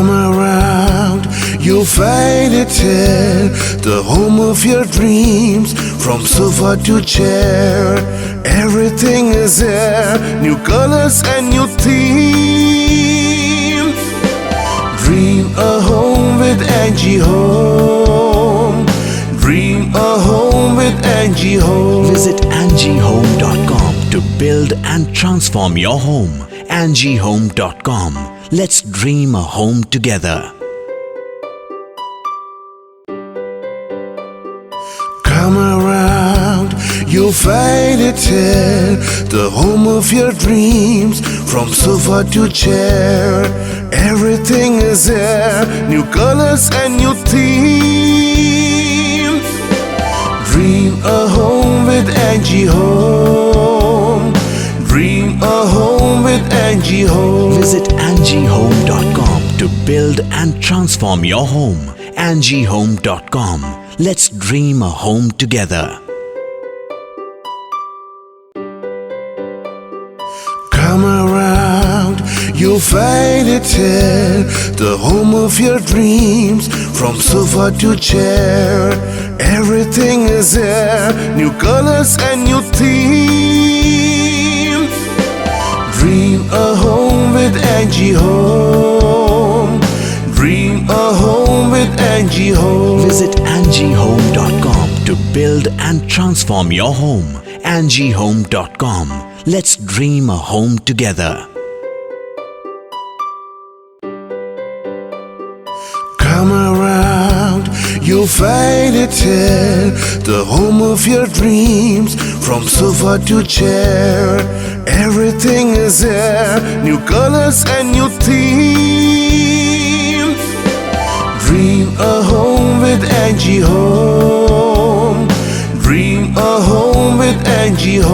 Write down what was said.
Come around, you'll find it here, the home of your dreams. From sofa to chair, everything is there. New colors and new themes. Dream a home with Angie Home. Dream a home with Angie Home. Visit angiehome.com to build and transform your home. angiehome.com. Let's dream a home together. Come around, you'll find it here, the home of your dreams. From sofa to chair, everything is there. New colors and new themes. Dream a home with Angie Home. Dream a home with Angie Home. Visit angiehome.com to build and transform your home. angiehome.com. Let's dream a home together. Come around, you'll find it here, the home of your dreams. From sofa to chair, everything is there. New colors and new themes. Dream a home with Angie Home. Dream a home with Angie Home. Visit angiehome.com to build and transform your home. angiehome.com. Let's dream a home together. Come around, you'll find it here, the home of your dreams. From sofa to chair, everything is there. New colors and new themes. Dream a home with Angie Home. Dream a home with Angie Home.